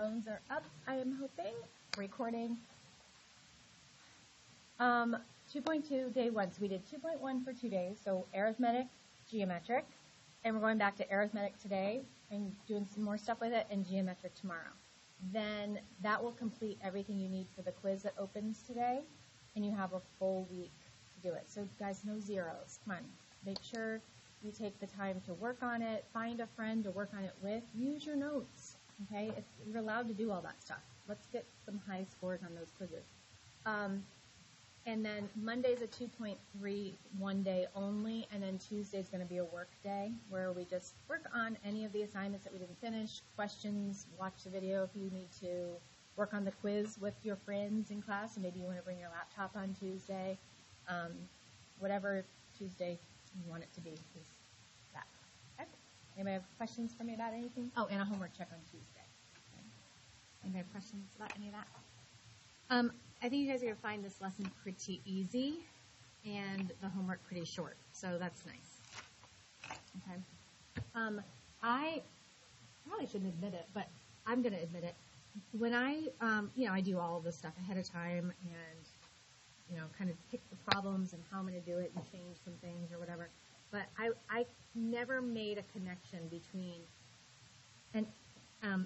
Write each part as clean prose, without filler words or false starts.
phones are up, I am hoping. Recording. 2.2, day 1. So we did 2.1 for 2 days. So arithmetic, geometric. And we're going back to arithmetic today and doing some more stuff with it, and geometric tomorrow. Then that will complete everything you need for the quiz that opens today, and you have a full week to do it. So guys, no zeros. Come on. Make sure you take the time to work on it. Find a friend to work on it with. Use your notes. Okay? You're allowed to do all that stuff. Let's get some high scores on those quizzes. And then Monday's a 2.3 one day only, and then Tuesday's going to be a work day where we just work on any of the assignments that we didn't finish, questions, watch the video if you need to, work on the quiz with your friends in class, and maybe you want to bring your laptop on Tuesday. Whatever Tuesday you want it to be is that. Okay. Anybody have questions for me about anything? Oh, and a homework check on Tuesday. Okay. Anybody have questions about any of that? I think you guys are going to find this lesson pretty easy and the homework pretty short, so that's nice. Okay. I probably shouldn't admit it, but I'm going to admit it. When I do all of this stuff ahead of time and, kind of pick the problems and how I'm going to do it and change some things or whatever, but I never made a connection between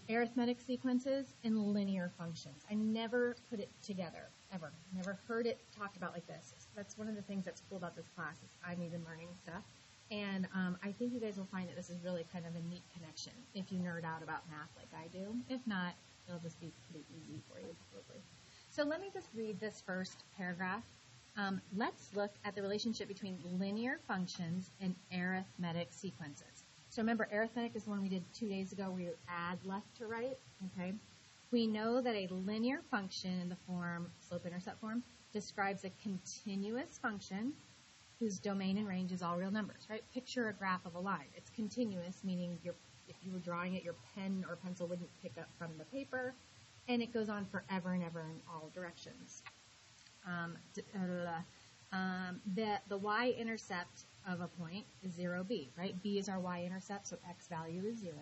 arithmetic sequences and linear functions. I never put it together, ever. Never heard it talked about like this. That's one of the things that's cool about this class is I'm even learning stuff. And I think you guys will find that this is really kind of a neat connection if you nerd out about math like I do. If not, it'll just be pretty easy for you, probably. So let me just read this first paragraph. Let's look at the relationship between linear functions and arithmetic sequences. So remember, arithmetic is the one we did 2 days ago where you add left to right, okay? We know that a linear function in the form, slope-intercept form, describes a continuous function whose domain and range is all real numbers, right? Picture a graph of a line. It's continuous, meaning if you were drawing it, your pen or pencil wouldn't pick up from the paper, and it goes on forever and ever in all directions. The y-intercept of a point is 0b, right? B is our y-intercept, so x value is 0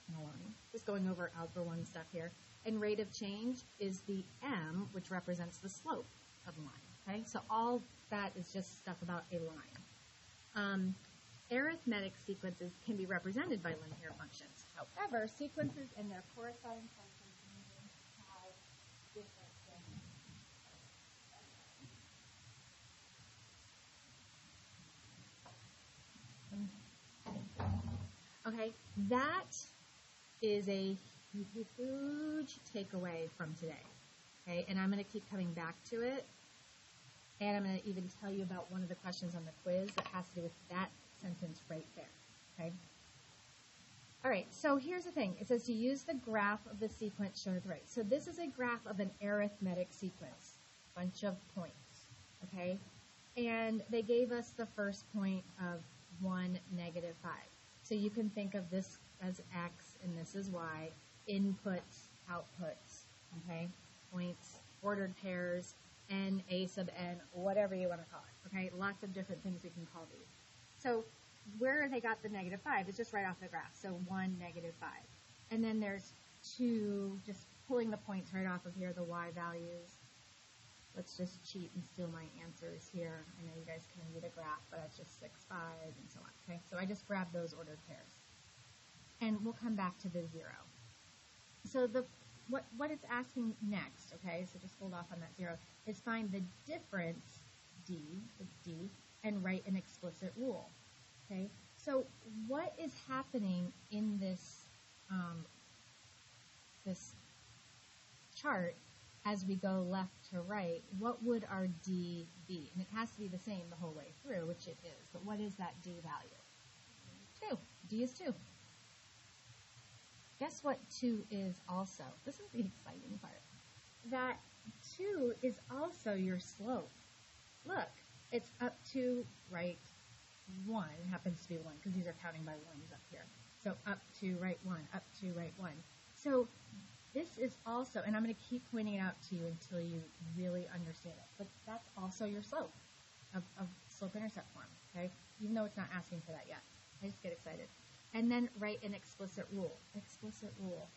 in a line. Just going over Algebra 1 stuff here. And rate of change is the m, which represents the slope of a line, okay? So all that is just stuff about a line. Arithmetic sequences can be represented by linear functions. However, sequences and their corresponding functions have different things. Okay, that is a huge takeaway from today. Okay, and I'm going to keep coming back to it, and I'm going to even tell you about one of the questions on the quiz that has to do with that sentence right there. Okay. All right, so here's the thing. It says to use the graph of the sequence shown at the right. So this is a graph of an arithmetic sequence, bunch of points. Okay, and they gave us the first point of 1, negative 5. So you can think of this as x and this is y, inputs, outputs, okay? Points, ordered pairs, n, a sub n, whatever you want to call it, okay? Lots of different things we can call these. So where they got the negative 5 is just right off the graph. So 1, negative 5. And then there's 2, just pulling the points right off of here, the y values. Let's just cheat and steal my answers here. I know you guys can read a graph, but it's just 6, 5, and so on. Okay, so I just grabbed those ordered pairs. And we'll come back to the 0. So what it's asking next, okay, so just hold off on that 0, is find the difference, d, and write an explicit rule. Okay, so what is happening in this, this chart as we go left to right? What would our d be? And it has to be the same the whole way through, which it is. But what is that d value? 2. D is 2. Guess what 2 is also? This is the exciting part. That 2 is also your slope. Look, it's up to right 1. It happens to be 1 because these are counting by 1s up here. So up to right 1, up to right 1. So this is also, and I'm going to keep pointing it out to you until you really understand it, but that's also your slope of slope-intercept form, okay? Even though it's not asking for that yet. I just get excited. And then write an explicit rule. Explicit rule.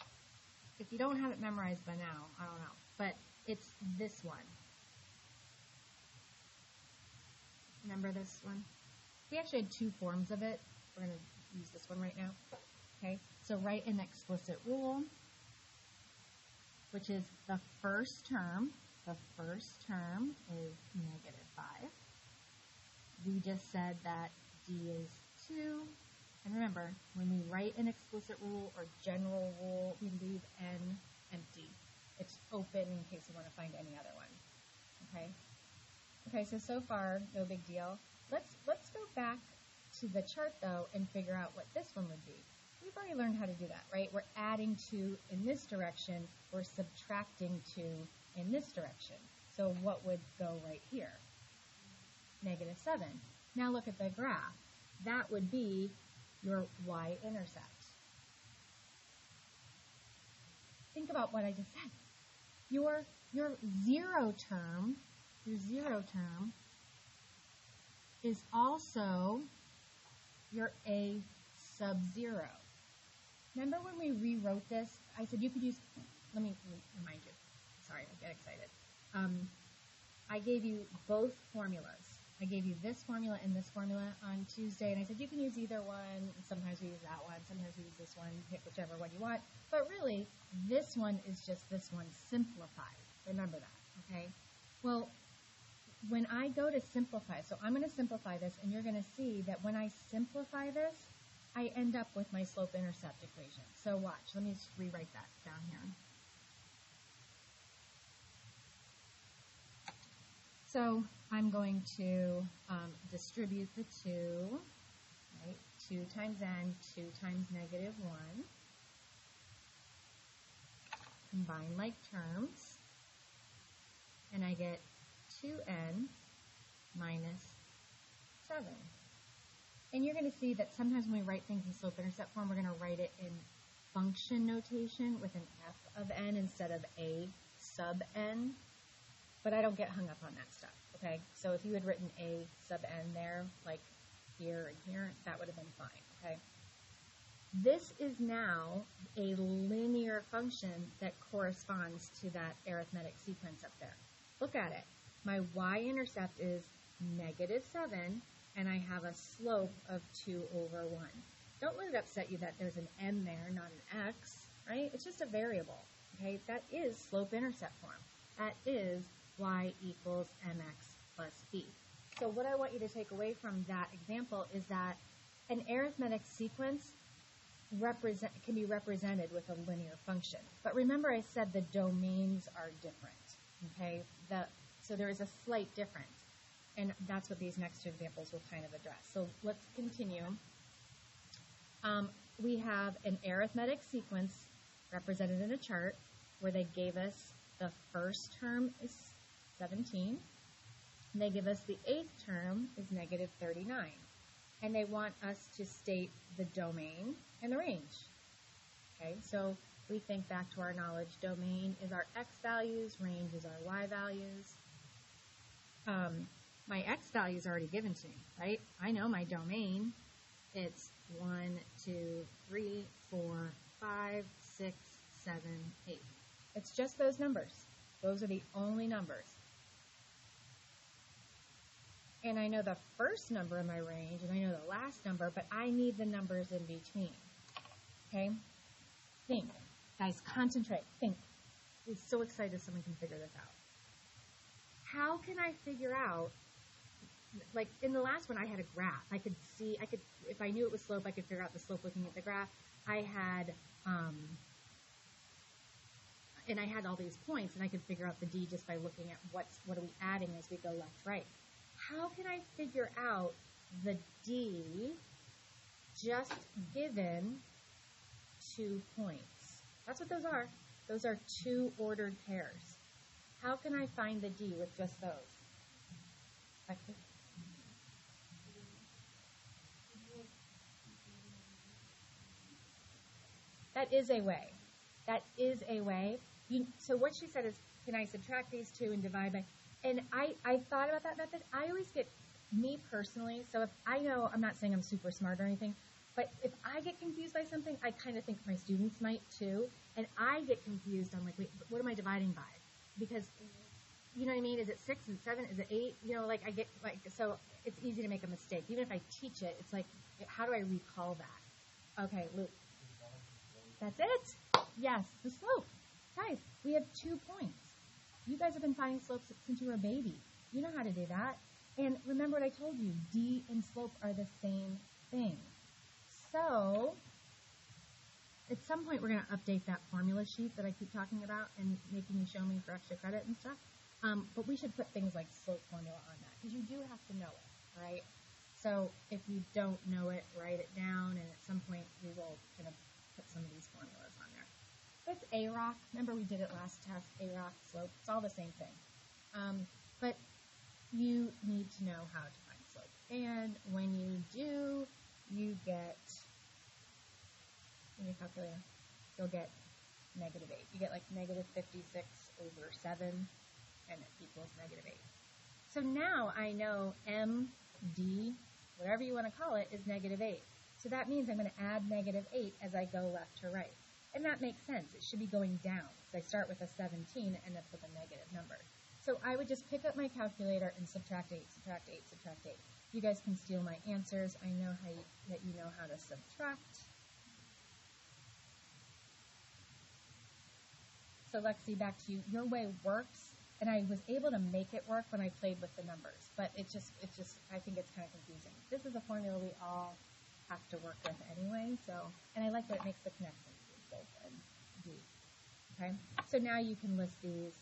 if you don't have it memorized by now, I don't know, but it's this one. Remember this one? We actually had two forms of it. We're going to use this one right now. Okay, so write an explicit rule, which is the first term. The first term is -5. We just said that D is 2. And remember, when we write an explicit rule or general rule, we leave N empty. It's open in case you want to find any other one. Okay? Okay, so far, no big deal. Let's go back to the chart, though, and figure out what this one would be. We've already learned how to do that, right? We're adding 2 in this direction. We're subtracting 2 in this direction. So what would go right here? -7. Now look at the graph. That would be your y-intercept. Think about what I just said. Your zero term is also your a sub 0. Remember when we rewrote this? I said you could use, let me remind you. Sorry, I get excited. I gave you both formulas. I gave you this formula and this formula on Tuesday, and I said you can use either one. Sometimes we use that one, sometimes we use this one. Pick whichever one you want. But really, this one is just this one simplified. Remember that, okay? Well, when I go to simplify, so I'm going to simplify this, and you're going to see that when I simplify this, I end up with my slope-intercept equation. So watch. Let me just rewrite that down here. So I'm going to distribute the 2, right? 2 times n, 2 times -1. Combine like terms, and I get 2n minus 7. And you're going to see that sometimes when we write things in slope-intercept form, we're going to write it in function notation with an f of n instead of a sub n. But I don't get hung up on that stuff, okay? So if you had written a sub n there, like here and here, that would have been fine, okay? This is now a linear function that corresponds to that arithmetic sequence up there. Look at it. My y-intercept is -7, and I have a slope of 2/1. Don't let it upset you that there's an m there, not an x, right? It's just a variable, okay? That is slope-intercept form. That is y equals mx plus b. So what I want you to take away from that example is that an arithmetic sequence can be represented with a linear function. But remember I said the domains are different, okay? So there is a slight difference, and that's what these next two examples will kind of address. So let's continue. We have an arithmetic sequence represented in a chart where they gave us the first term is 17, and they give us the 8th term is -39. And they want us to state the domain and the range. Okay, so we think back to our knowledge. Domain is our x values, range is our y values. My x value is already given to me, right? I know my domain. It's 1, 2, 3, 4, 5, 6, 7, 8. It's just those numbers. Those are the only numbers. And I know the first number in my range, and I know the last number, but I need the numbers in between. Okay? Think. Guys, concentrate. Think. I'm so excited someone can figure this out. How can I figure out, like in the last one I had a graph. I could, if I knew it was slope, I could figure out the slope looking at the graph. I had, and I had all these points, and I could figure out the D just by looking at what are we adding as we go left, right. How can I figure out the D just given 2 points? That's what those are. Those are 2 ordered pairs. How can I find the D with just those? That is a way. That is a way. So what she said is, can I subtract these 2 and divide by... And I thought about that method. I always get, me personally, so if I know, I'm not saying I'm super smart or anything, But if I get confused by something, I kind of think my students might too. And I get confused on like, wait, what am I dividing by? Because, you know what I mean? Is it 6? Is it 7? Is it 8? You know, like I get like, so it's easy to make a mistake. Even if I teach it, it's like, how do I recall that? Okay, Luke. That's it. Yes, the slope. Guys, we have 2 points. You guys have been finding slopes since you were a baby. You know how to do that. And remember what I told you, D and slope are the same thing. So, at some point we're going to update that formula sheet that I keep talking about and making you show me for extra credit and stuff. But we should put things like slope formula on that, because you do have to know it, right? So, if you don't know it, write it down, and at some point we will kind of put some of these formulas on there. It's AROC. Remember we did it last test, AROC, slope. It's all the same thing. But you need to know how to find slope. And when you do, you get, in your calculator, you'll get negative 8. You get like negative 56 over 7, and it equals negative 8. So now I know MD, whatever you want to call it, is negative 8. So that means I'm going to add negative 8 as I go left to right. And that makes sense. It should be going down. So I start with a 17 and end up with a negative number. So I would just pick up my calculator and subtract 8, subtract 8, subtract 8. You guys can steal my answers. I know that you know how to subtract. So Lexi, back to you. Your way works, and I was able to make it work when I played with the numbers. But it's just, I think it's kind of confusing. This is a formula we all have to work with anyway. So, and I like that it makes the connections with slope and D. Okay. So now you can list these.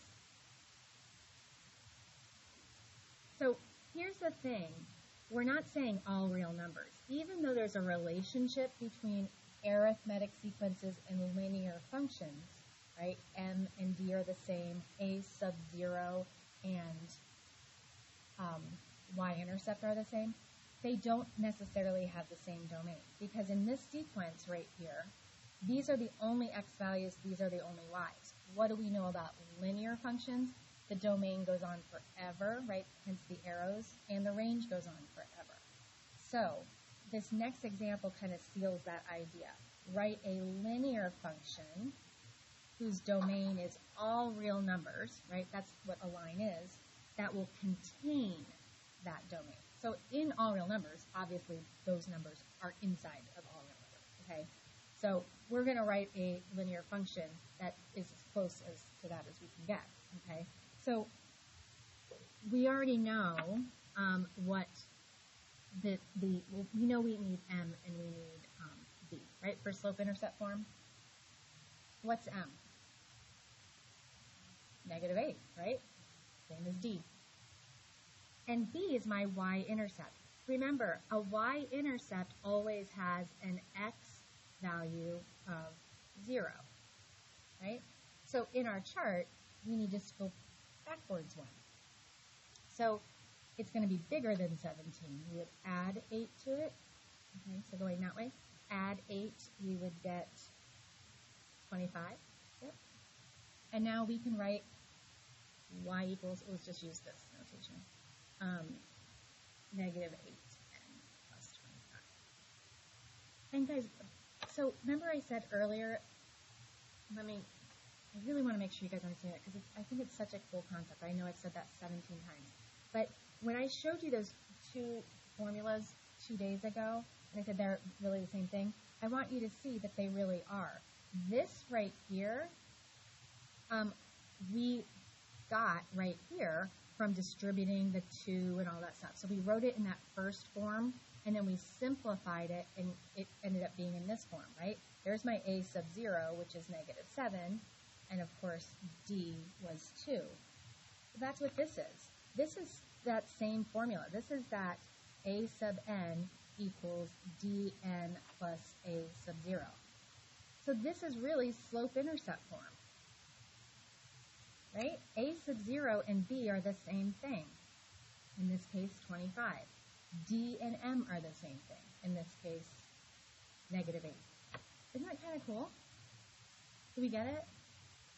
So here's the thing. We're not saying all real numbers. Even though there's a relationship between arithmetic sequences and linear functions, right? M and D are the same. A sub 0 and y-intercept are the same. They don't necessarily have the same domain, because in this sequence right here, these are the only x values, these are the only y's. What do we know about linear functions? The domain goes on forever, right? Hence the arrows, and the range goes on forever. So this next example kind of seals that idea. Write a linear function whose domain is all real numbers, right? That's what a line is, that will contain that domain. So in all real numbers, obviously those numbers are inside of all real numbers, okay? So we're going to write a linear function that is as close to that as we can get, okay? So we already know what we know we need M and we need B, right, for slope-intercept form. What's M? Negative 8, right? Same as D. And B is my y-intercept. Remember, a y-intercept always has an x value of 0, right? So in our chart, we need to go backwards 1. So it's going to be bigger than 17. We would add 8 to it. Okay, so going that way, add 8, we would get 25. Yep. And now we can write y equals, let's just use this notation, negative 8 and plus 25. And guys, so remember I said earlier, I really want to make sure you guys understand it, because I think it's such a cool concept. I know I've said that 17 times. But when I showed you those 2 formulas 2 days ago, and I said they're really the same thing, I want you to see that they really are. This right here, we got right here from distributing the 2 and all that stuff. So we wrote it in that first form, and then we simplified it, and it ended up being in this form, right? There's my a sub 0, which is negative 7, and of course D was 2. So that's what this is. This is that same formula. This is that a sub n equals dn plus a sub 0. So this is really slope-intercept form, right? A sub 0 and b are the same thing. In this case, 25. D and m are the same thing. In this case, negative 8. Isn't that kind of cool? Do we get it?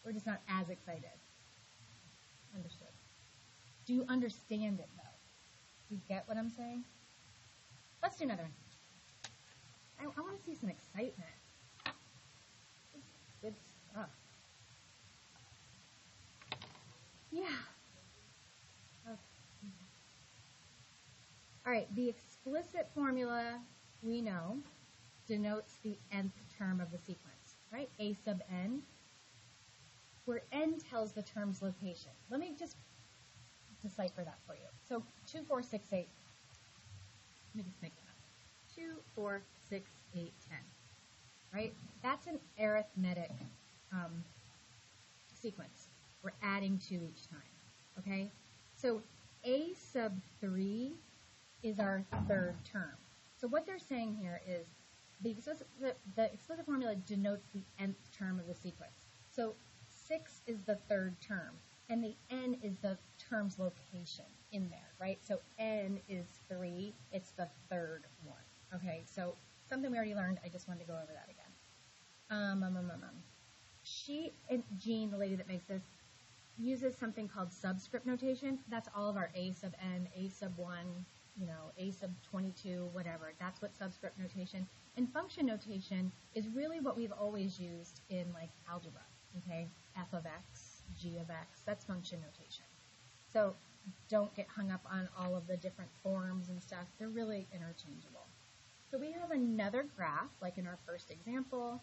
We're just not as excited. Understood. Do you understand it, though? Do you get what I'm saying? Let's do another one. I want to see some excitement. Good stuff. Yeah. Okay. All right, the explicit formula we know denotes the nth term of the sequence, right? A sub n, where n tells the term's location. Let me just decipher that for you. So 2, 4, 6, 8. Let me just make that up. 2, 4, 6, 8, 10. Right? That's an arithmetic sequence. We're adding 2 each time. Okay? So A sub 3 is our third term. So what they're saying here is the explicit formula denotes the nth term of the sequence. So 6 is the third term, and the n is the term's location in there, right? So n is 3, it's the third one. Okay, so something we already learned, I just wanted to go over that again. She and Jean, the lady that makes this, uses something called subscript notation. That's all of our A sub n, A sub 1, A sub 22, whatever. That's what subscript notation. And function notation is really what we've always used in like algebra, okay? F of x, g of x, that's function notation. So don't get hung up on all of the different forms and stuff. They're really interchangeable. So we have another graph, like in our first example,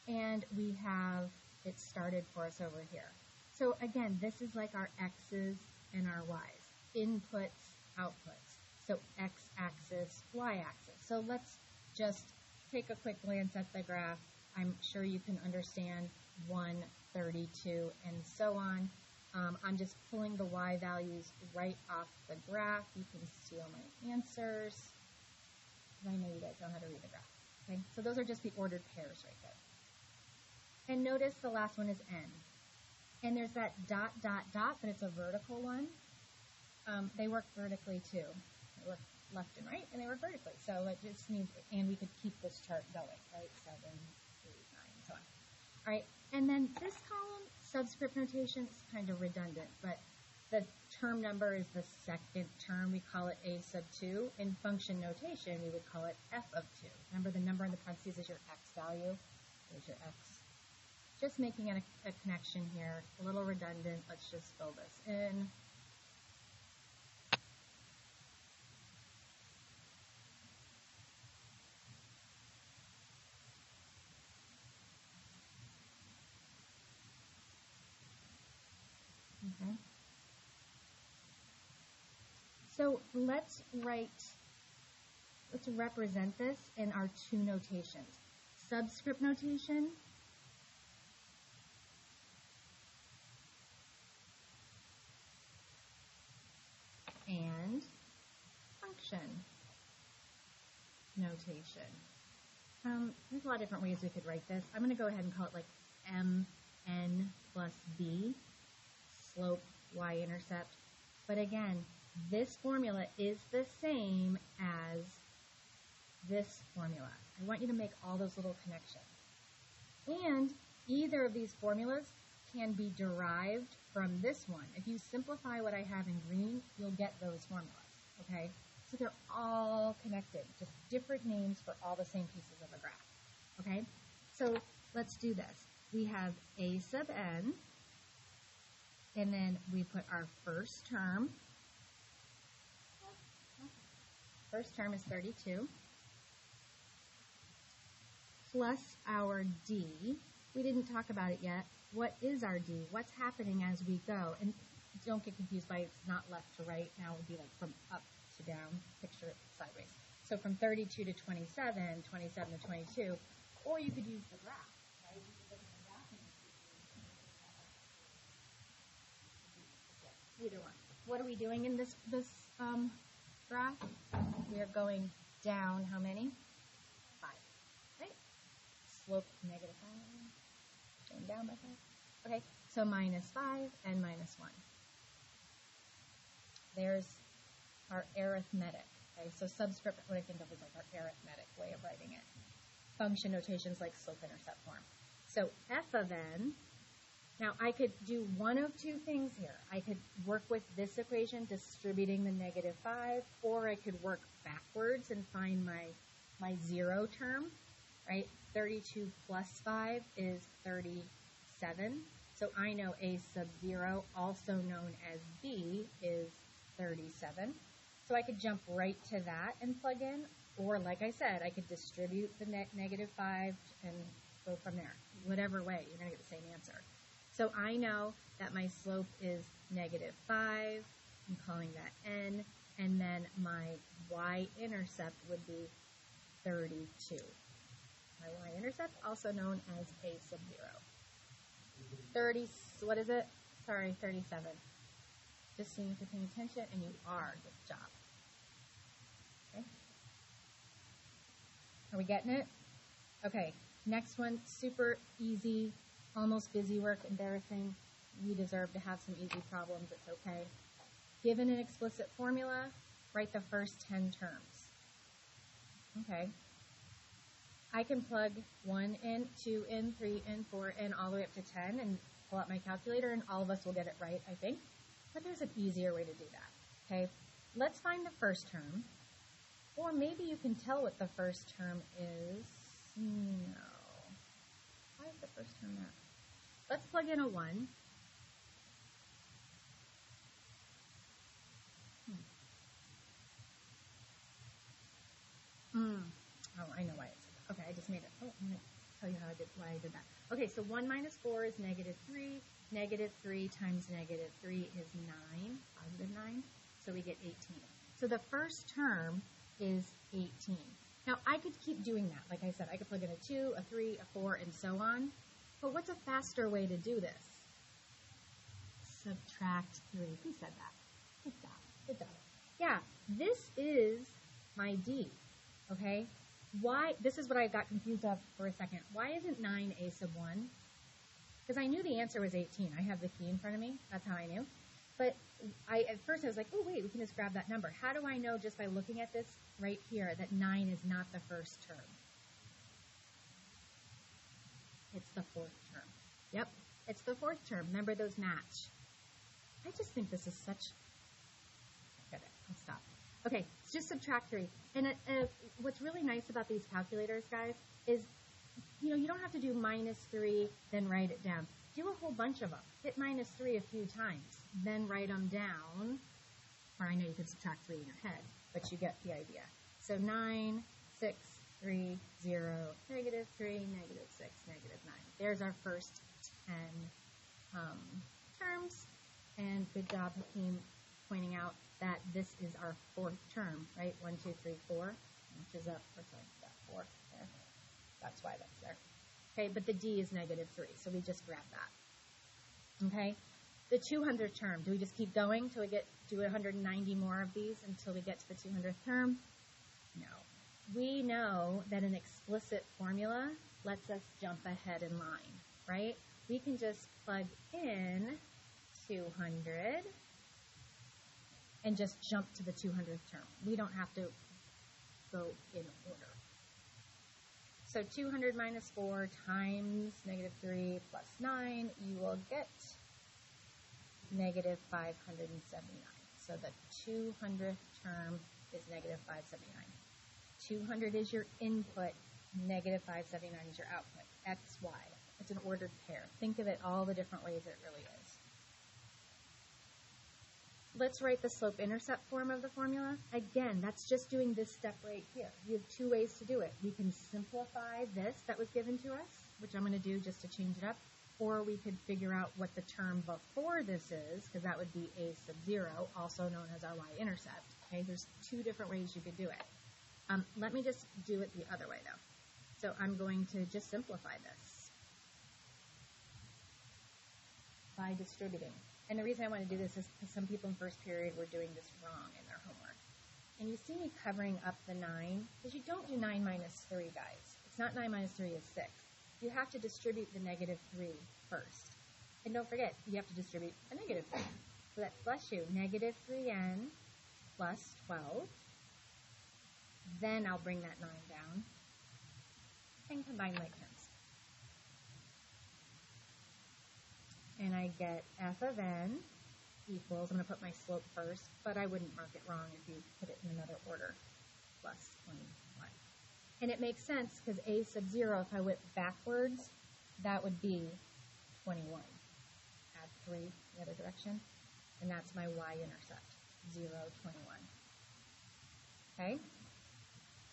and we have it started for us over here. So again, this is like our x's and our y's, inputs, outputs. So x-axis, y-axis. So let's just take a quick glance at the graph. I'm sure you can understand 1, 32, and so on. I'm just pulling the y values right off the graph. You can see all my answers. I know you guys know how to read the graph. Okay, so those are just the ordered pairs right there. And notice the last one is n. And there's that dot, dot, dot, but it's a vertical one. They work vertically too. They work left and right, and they work vertically. So it just means, and we could keep this chart going, right? 7, 8, 9, and so on. All right, and then this column, subscript notation, is kind of redundant, but the term number is the second term. We call it A sub 2. In function notation, we would call it F of 2. Remember, the number in the parentheses is your x value. There's your x. Just making a connection here. A little redundant. Let's just fill this in. Okay. So let's represent this in our two notations. Subscript notation and function notation. There's a lot of different ways we could write this. I'm going to go ahead and call it like mn plus b, slope, y-intercept. But again, this formula is the same as this formula. I want you to make all those little connections. And either of these formulas can be derived from this one. If you simplify what I have in green, you'll get those formulas, okay? So they're all connected, just different names for all the same pieces of a graph, okay? So let's do this. We have A sub n, and then we put our first term. First term is 32, plus our d. We didn't talk about it yet. What is our d? What's happening as we go? And don't get confused by it's not left to right. Now it would be like from up to down. Picture it sideways. So from 32 to 27, 27 to 22, or you could use the graph. Right? You could look at the graph and either one. What are we doing in this graph? We are going down how many? 5. Right? Slope negative 5. Going down by 5. Okay, so minus 5 and minus 1. There's our arithmetic. Okay, so subscript, what I think of as like our arithmetic way of writing it. Function notations like slope-intercept form. So f of n. Now I could do one of two things here. I could work with this equation, distributing the negative 5, or I could work backwards and find my 0 term. right? 32 plus 5 is 37. So I know a sub 0, also known as b, is 37. So I could jump right to that and plug in, or like I said, I could distribute the negative 5 and go from there. Whatever way, you're going to get the same answer. So I know that my slope is negative 5. I'm calling that n. And then my y-intercept would be 32. My y-intercept, also known as a sub 0. 30, what is it? Sorry, 37. Just seeing if you're paying attention, and you are. Good job. Okay. Are we getting it? Okay, next one, super easy, almost busy work, embarrassing. You deserve to have some easy problems, it's okay. Given an explicit formula, write the first 10 terms. Okay. I can plug 1 in, 2 in, 3 in, 4 in, all the way up to 10 and pull out my calculator, and all of us will get it right, I think. But there's an easier way to do that. Okay, let's find the first term. Or maybe you can tell what the first term is. No. Why is the first term that? Let's plug in a 1. Oh, I know why it's okay. I just made it. Oh, I'm going to tell you why I did that. Okay, so 1 minus 4 is negative 3. Negative 3 times negative 3 is 9, positive 9. So we get 18. So the first term is 18. Now, I could keep doing that. Like I said, I could plug in a 2, a 3, a 4, and so on. But what's a faster way to do this? Subtract 3. Who said that? Good job. Good job. Yeah, this is my D. Okay? Why? This is what I got confused of for a second. Why isn't 9 a sub 1? Because I knew the answer was 18. I have the key in front of me. That's how I knew. But at first I was like, oh, wait, we can just grab that number. How do I know just by looking at this right here that 9 is not the first term? It's the fourth term. Yep, it's the fourth term. Remember, those match. I just think this is such... Get it. I'll stop. Okay, just subtract 3. And what's really nice about these calculators, guys, is, you don't have to do minus 3, then write it down. Do a whole bunch of them. Hit minus 3 a few times, then write them down. Or I know you can subtract 3 in your head, but you get the idea. So 9, 6, 3, 0, negative 3, negative 6, negative 9. There's our first 10 terms. And good job, Hakeem, pointing out that this is our fourth term, right? 1, 2, 3, 4, which is up, that 4 there. That's why that's there. Okay, but the D is negative 3, so we just grab that. Okay, the 200th term, do we just keep going till we do 190 more of these until we get to the 200th term? No. We know that an explicit formula lets us jump ahead in line, right? We can just plug in 200 and just jump to the 200th term. We don't have to go in order. So 200 minus 4 times negative 3 plus 9, you will get negative 579. So the 200th term is negative 579. 200 is your input, negative 579 is your output. X, Y. It's an ordered pair. Think of it all the different ways it really is. Let's write the slope-intercept form of the formula. Again, that's just doing this step right here. You have 2 ways to do it. We can simplify this that was given to us, which I'm going to do just to change it up, or we could figure out what the term before this is, because that would be a sub 0, also known as our y-intercept. Okay, there's 2 different ways you could do it. Let me just do it the other way, though. So I'm going to just simplify this by distributing. And the reason I want to do this is because some people in first period were doing this wrong in their homework. And you see me covering up the 9, because you don't do 9 minus 3, guys. It's not 9 minus 3 is 6. You have to distribute the negative 3 first. And don't forget, you have to distribute a negative 3. So that plus you, negative 3n plus 12. Then I'll bring that 9 down and combine like terms. And I get f of n equals, I'm going to put my slope first, but I wouldn't mark it wrong if you put it in another order, plus 21. And it makes sense because a sub 0, if I went backwards, that would be 21. Add 3 the other direction, and that's my y-intercept, 0, 21. Okay?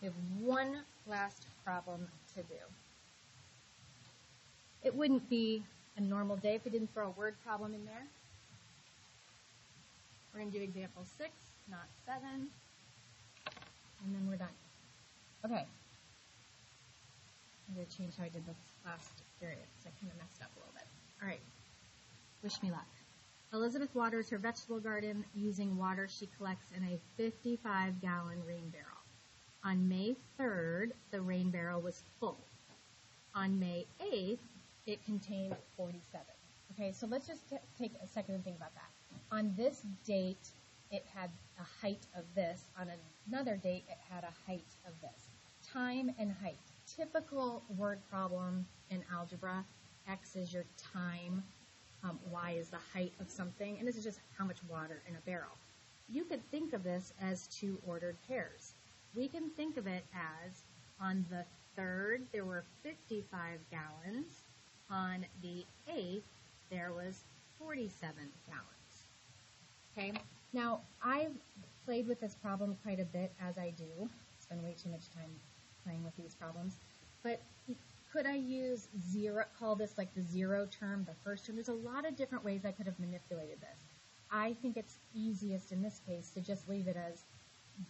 We have one last problem to do. It wouldn't be a normal day if we didn't throw a word problem in there. We're going to do example 6, not 7, and then we're done. Okay. I'm going to change how I did this last period, so I kind of messed up a little bit. All right. Wish me luck. Elizabeth waters her vegetable garden using water she collects in a 55-gallon rain barrel. On May 3rd, the rain barrel was full. On May 8th, it contained 47. Okay, so let's just take a second and think about that. On this date, it had a height of this. On another date, it had a height of this. Time and height. Typical word problem in algebra. X is your time. Y is the height of something. And this is just how much water in a barrel. You could think of this as two ordered pairs. We can think of it as on the 3rd, there were 55 gallons. On the 8th, there was 47 gallons. Okay, now I've played with this problem quite a bit, as I do. Spend way too much time playing with these problems. But could I use zero, call this like the zero term, the first term? There's a lot of different ways I could have manipulated this. I think it's easiest in this case to just leave it as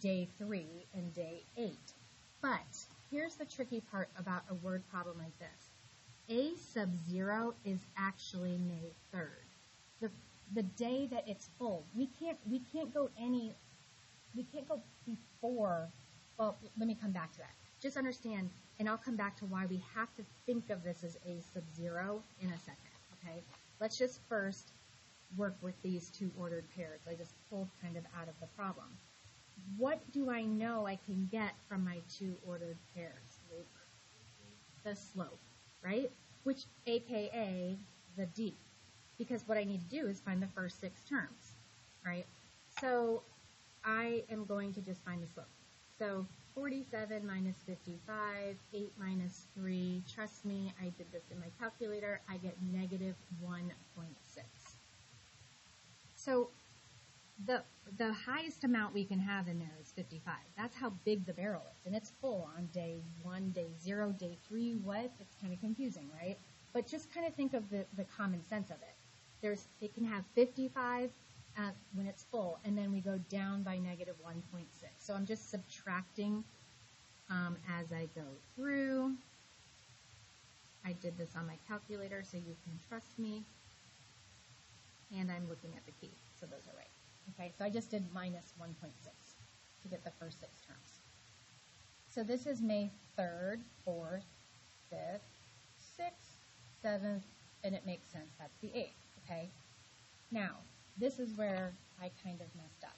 day 3 and day 8. But here's the tricky part about a word problem like this. A sub 0 is actually May 3rd. The day that it's full. We can't go before. Well, let me come back to that. Just understand, and I'll come back to why we have to think of this as A sub 0 in a second. Okay? Let's just first work with these two ordered pairs. I just pulled kind of out of the problem. What do I know I can get from my two ordered pairs, Luke? The slope, right? Which, aka the d. Because what I need to do is find the first 6 terms, right? So I am going to just find the slope. So 47 minus 55, 8 minus 3. Trust me, I did this in my calculator. I get negative 1.6. So the highest amount we can have in there is 55. That's how big the barrel is. And it's full on day 1, day 0, day 3, what? It's kind of confusing, right? But just kind of think of the common sense of it. It can have 55 when it's full, and then we go down by negative 1.6. So I'm just subtracting as I go through. I did this on my calculator, so you can trust me. And I'm looking at the key, so those are right. Okay, so I just did minus 1.6 to get the first 6 terms. So this is May 3rd, 4th, 5th, 6th, 7th, and it makes sense. That's the 8th, okay? Now, this is where I kind of messed up.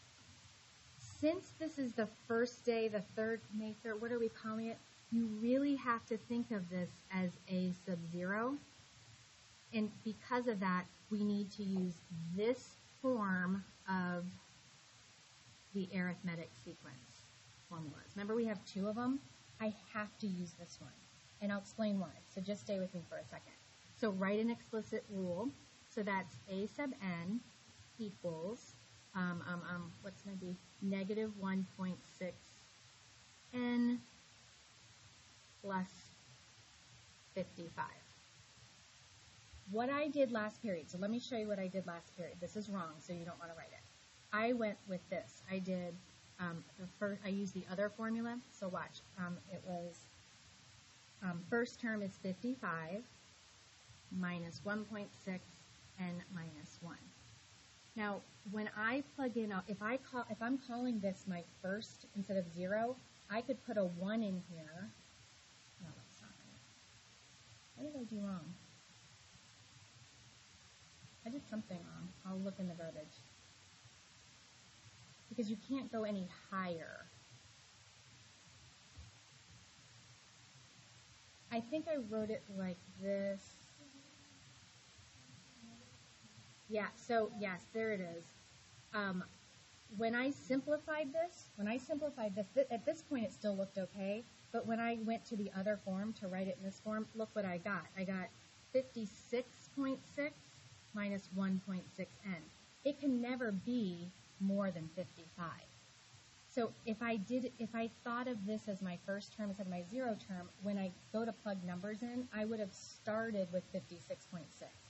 Since this is the first day, the 3rd, May 3rd, what are we calling it? You really have to think of this as A sub 0. And because of that, we need to use this form of the arithmetic sequence formulas. Remember, we have 2 of them. I have to use this one, and I'll explain why. So just stay with me for a second. So write an explicit rule. So that's A sub n equals, what's going to be negative 1.6 n plus 55. What I did last period, so let me show you what I did last period. This is wrong, so you don't want to write it. I went with this. I did I used the other formula. So watch. It was first term is 55 minus 1.6 and minus 1. Now, when I plug in, if I'm calling this my first instead of 0, I could put a 1 in here. No, that's not right. What did I do wrong? I did something wrong. I'll look in the verbiage. Because you can't go any higher. I think I wrote it like this. Yeah, so yes, there it is. When I simplified this, at this point it still looked okay, But when I went to the other form to write it in this form, look what I got. I got 56.6 minus 1.6n. It can never be more than 55. So if I thought of this as my first term instead of my zero term, when I go to plug numbers in, I would have started with 56.6,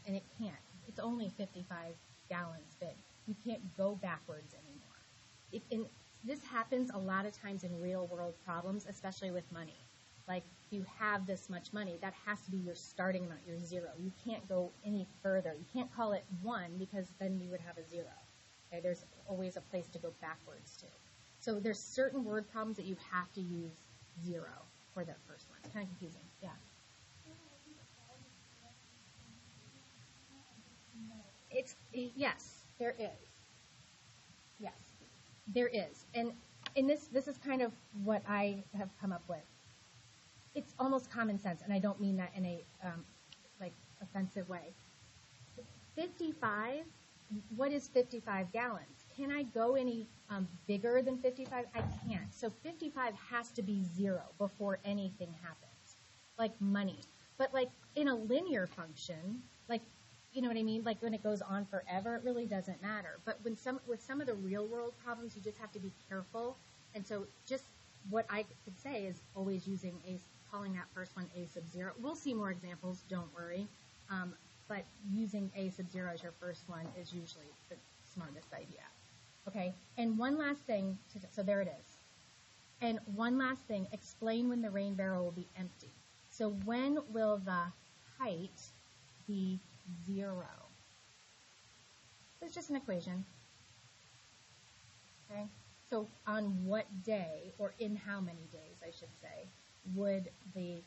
and it can't. It's only 55 gallons big. You can't go backwards anymore. This happens a lot of times in real-world problems, especially with money. Like, you have this much money, that has to be your starting amount, your zero. You can't go any further. You can't call it 1 because then you would have a 0. Okay? There's always a place to go backwards to. So there's certain word problems that you have to use 0 for that first one. It's kind of confusing. Yeah. Yes, there is. Yes, there is. And in this is kind of what I have come up with. It's almost common sense, and I don't mean that in a offensive way. 55, what is 55 gallons? Can I go any bigger than 55? I can't. So 55 has to be 0 before anything happens, like money. But like in a linear function, like, you know what I mean? Like when it goes on forever, it really doesn't matter. But with some of the real world problems, you just have to be careful. And so just what I could say is always calling that first one a sub 0. We'll see more examples, don't worry. But using a sub 0 as your first one is usually the smartest idea. Okay, and one last thing, so there it is. And one last thing, explain when the rain barrel will be empty. So when will the height be 0? It's just an equation. Okay, so on what day, or in how many days, I should say, would the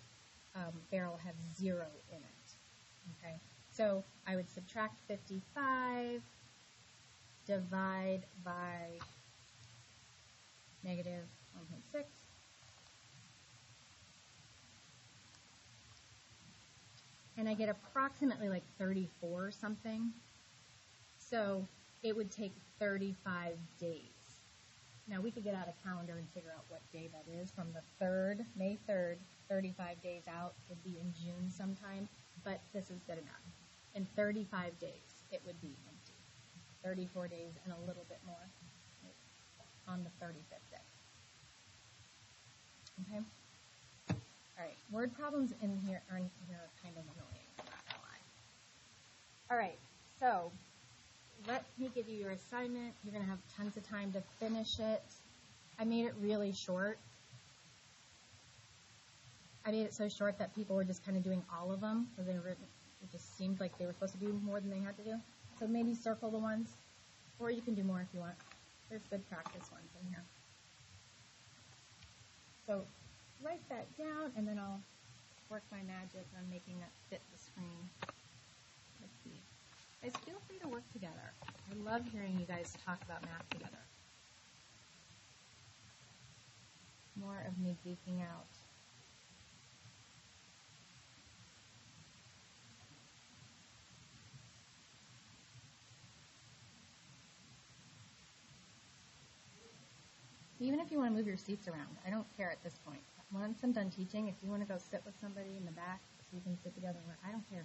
barrel have 0 in it? Okay, so I would subtract 55, divide by negative 1.6. And I get approximately like 34 something. So it would take 35 days. Now we could get out a calendar and figure out what day that is. From the 3rd, May 3rd, 35 days out would be in June sometime. But this is good enough. In 35 days, it would be empty. 34 days and a little bit more on the 35th day. Okay? All right, word problems in here are kind of annoying, I'm not gonna lie. All right, so let me give you your assignment. You're gonna have tons of time to finish it. I made it really short. I made it so short that people were just kind of doing all of them because it just seemed like they were supposed to do more than they had to do. So maybe circle the ones, or you can do more if you want. There's good practice ones in here. So write that down, and then I'll work my magic on making that fit the screen. Let's see. Guys, feel free to work together. I love hearing you guys talk about math together. More of me geeking out. Even if you want to move your seats around, I don't care at this point. Once I'm done teaching, if you want to go sit with somebody in the back so you can sit together, I don't care.